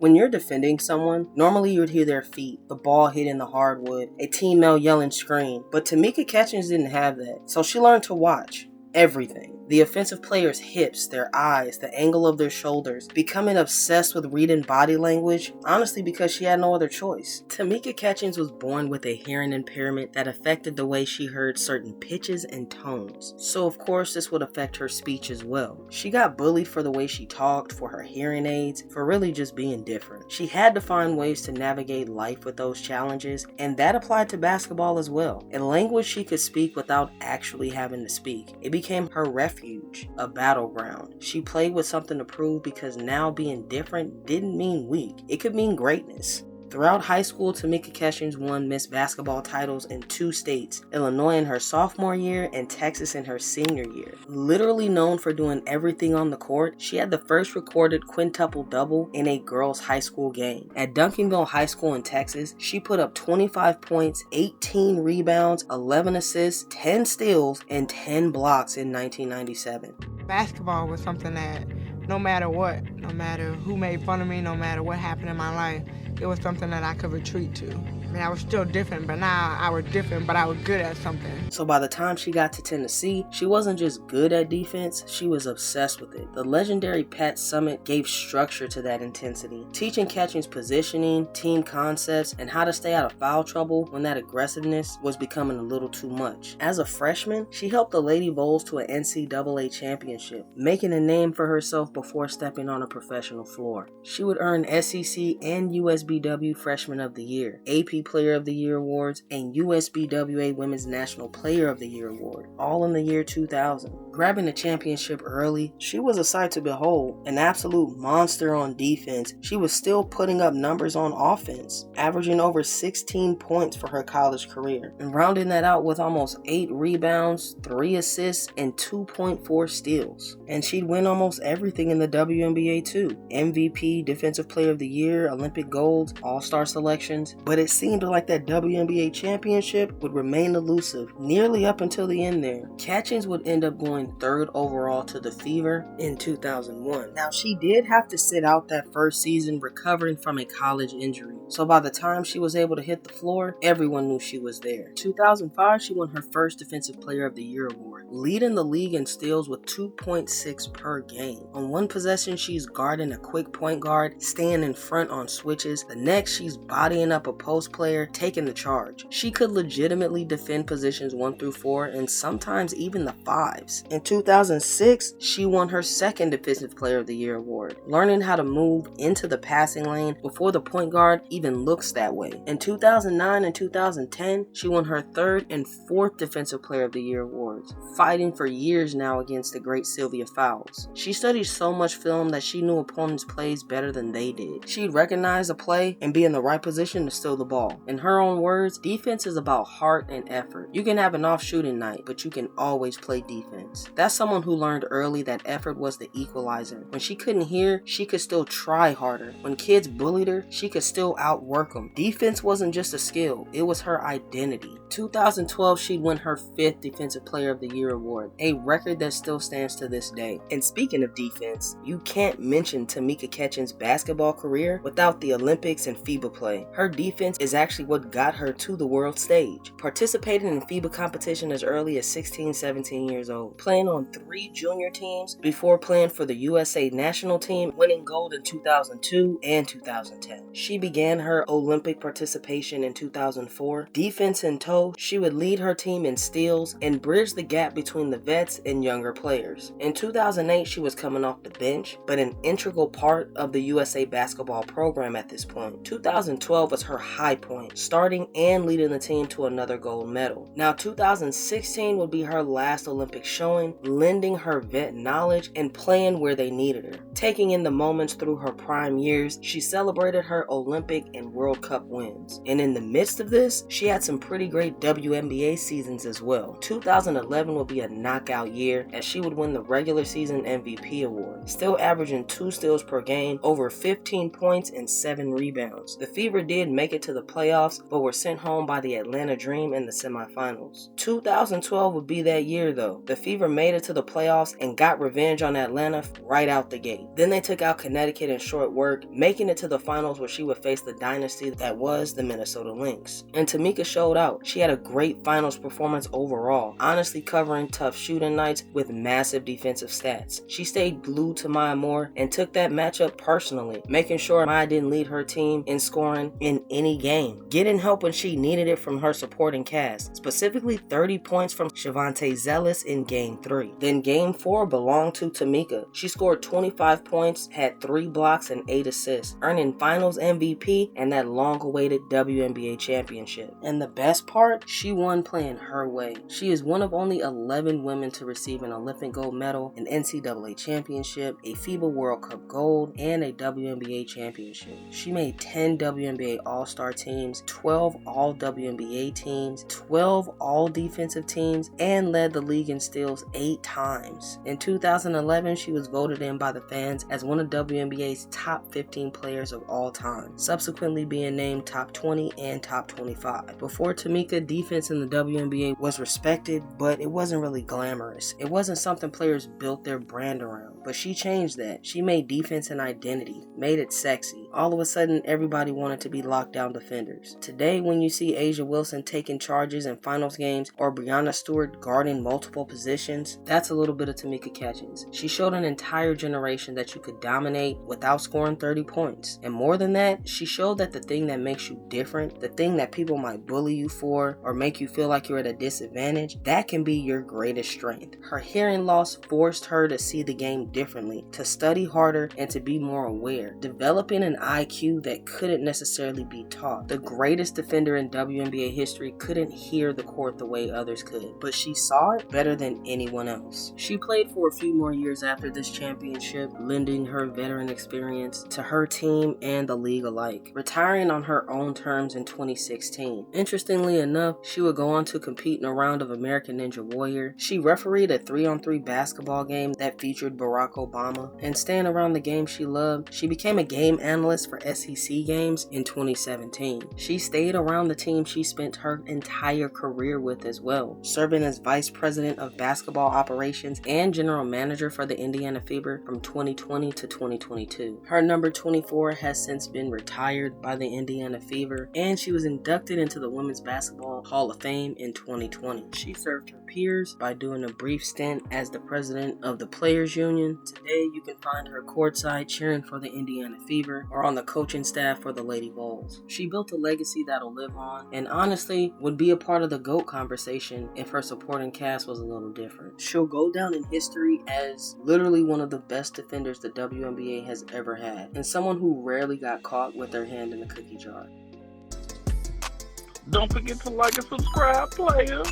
When you're defending someone, normally you would hear their feet, the ball hitting the hardwood, a teammate yelling scream, but Tamika Catchings didn't have that, so she learned to watch. Everything. The offensive player's hips, their eyes, the angle of their shoulders, becoming obsessed with reading body language, honestly because she had no other choice. Tamika Catchings was born with a hearing impairment that affected the way she heard certain pitches and tones. So of course this would affect her speech as well. She got bullied for the way she talked, for her hearing aids, for really just being different. She had to find ways to navigate life with those challenges, and that applied to basketball as well. A language she could speak without actually having to speak. It became her refuge, a battleground. She played with something to prove because now being different didn't mean weak. It could mean greatness. Throughout high school, Tamika Catchings won Miss Basketball titles in 2 states, Illinois in her sophomore year and Texas in her senior year. Literally known for doing everything on the court, she had the first recorded quintuple double in a girls' high school game. At Duncanville High School in Texas, she put up 25 points, 18 rebounds, 11 assists, 10 steals, and 10 blocks in 1997. Basketball was something that no matter what, no matter who made fun of me, no matter what happened in my life, it was something that I could retreat to. I mean, I was still different, but now I was different, but I was good at something. So by the time she got to Tennessee, she wasn't just good at defense, she was obsessed with it. The legendary Pat Summitt gave structure to that intensity, teaching Catchings positioning, team concepts, and how to stay out of foul trouble when that aggressiveness was becoming a little too much. As a freshman, she helped the Lady Vols to an NCAA championship, making a name for herself before stepping on a professional floor. She would earn SEC and USBW Freshman of the Year, AP Player of the Year awards, and USBWA Women's National Player of the Year award, all in the year 2000. Grabbing the championship early, she was a sight to behold, an absolute monster on defense. She was still putting up numbers on offense, averaging over 16 points for her college career, and rounding that out with almost 8 rebounds, 3 assists, and 2.4 steals. And she'd win almost everything in the WNBA too. MVP, Defensive Player of the Year, Olympic golds, All-Star selections, but it seemed like that WNBA championship would remain elusive nearly up until the end there. Catchings would end up going 3rd overall to the Fever in 2001. Now she did have to sit out that first season recovering from a college injury, so by the time she was able to hit the floor, everyone knew she was there. 2005, she won her first Defensive Player of the Year award, leading the league in steals with 2.6 per game. On one possession, she's guarding a quick point guard, staying in front on switches. The next, she's bodying up a post player, taking the charge. She could legitimately defend positions 1 through 4 and sometimes even the 5s. In 2006, she won her second Defensive Player of the Year award, learning how to move into the passing lane before the point guard even looks that way. In 2009 and 2010, she won her 3rd and 4th Defensive Player of the Year awards, fighting for years now against the great Sylvia Fowles. She studied so much film that she knew opponents' plays better than they did. She'd recognize a play and be in the right position to steal the ball. In her own words, defense is about heart and effort. You can have an off shooting night, but you can always play defense. That's someone who learned early that effort was the equalizer. When she couldn't hear, she could still try harder. When kids bullied her, she could still outwork them. Defense wasn't just a skill, it was her identity. 2012, she'd win her 5th Defensive Player of the Year award, a record that still stands to this day. And speaking of defense, you can't mention Tamika Catchings' basketball career without the Olympics and FIBA play. Her defense is actually what got her to the world stage, participating in FIBA competition as early as 16-17 years old, playing on 3 junior teams before playing for the USA national team, winning gold in 2002 and 2010. She began her Olympic participation in 2004. Defense in tow, she would lead her team in steals and bridge the gap between the vets and younger players. In 2008, she was coming off the bench, but an integral part of the USA basketball program at this point. 2012 was her high point, starting and leading the team to another gold medal. Now 2016 would be her last Olympic showing, lending her vet knowledge and playing where they needed her. Taking in the moments through her prime years, she celebrated her Olympic and World Cup wins. And in the midst of this, she had some pretty great WNBA seasons as well. 2011 would be a knockout year as she would win the regular season MVP award, still averaging 2 steals per game, over 15 points and 7 rebounds. The Fever did make it to the playoffs, but were sent home by the Atlanta Dream in the semifinals. 2012 would be that year though. The Fever made it to the playoffs and got revenge on Atlanta right out the gate. Then they took out Connecticut in short work, making it to the finals where she would face the dynasty that was the Minnesota Lynx. And Tamika showed out. She had a great finals performance overall, honestly covering tough shooting nights with massive defensive stats. She stayed glued to Maya Moore and took that matchup personally, making sure Maya didn't lead her team in scoring in any game, getting help when she needed it from her supporting cast, specifically 30 points from Shavante Zealous in Game 3. Then Game 4 belonged to Tamika. She scored 25 points, had 3 blocks and 8 assists, earning Finals MVP and that long-awaited WNBA championship. And the best part, she won playing her way. She is one of only 11 women to receive an Olympic gold medal, an NCAA championship, a FIBA World Cup gold, and a WNBA championship. She made 10 WNBA All-Star teams, 12 All-WNBA teams, 12 All-Defensive teams, and led the league in steals 8 times. In 2011, she was voted in by the fans as one of WNBA's top 15 players of all time, subsequently being named top 20 and top 25. Before Tamika, defense in the WNBA was respected, but it wasn't really glamorous. It wasn't something players built their brand around, but she changed that. She made defense an identity, made it sexy. All of a sudden, everybody wanted to be lockdown defenders. Today, when you see A'ja Wilson taking charges in finals games or Breanna Stewart guarding multiple positions, that's a little bit of Tamika Catchings. She showed an entire generation that you could dominate without scoring 30 points. And more than that, she showed that the thing that makes you different, the thing that people might bully you for or make you feel like you're at a disadvantage, that can be your greatest strength. Her hearing loss forced her to see the game differently, to study harder, and to be more aware, developing an IQ that couldn't necessarily be taught. The greatest defender in WNBA history couldn't hear the court the way others could, but she saw it better than anyone else. She played for a few more years after this championship, lending her veteran experience to her team and the league alike, retiring on her own terms in 2016. Interestingly enough, she would go on to compete in a round of American Ninja Warrior. She refereed a 3-on-3 basketball game that featured Barack Obama, and staying around the game she loved, she became a game analyst for SEC games in 2017. She stayed around the team she spent her entire career with as well, serving as vice president of basketball operations and general manager for the Indiana Fever from 2020 to 2022. Her number 24 has since been retired by the Indiana Fever, and she was inducted into the Women's Basketball Hall of Fame in 2020. She served her peers by doing a brief stint as the president of the Players Union. Today, you can find her courtside cheering for the Indiana Fever or on the coaching staff for the Lady Vols. She built a legacy that'll live on, and honestly would be a part of the GOAT conversation if her supporting cast was a little different. She'll go down in history as literally one of the best defenders the WNBA has ever had, and someone who rarely got caught with their hand in the cookie jar. Don't forget to like and subscribe, players.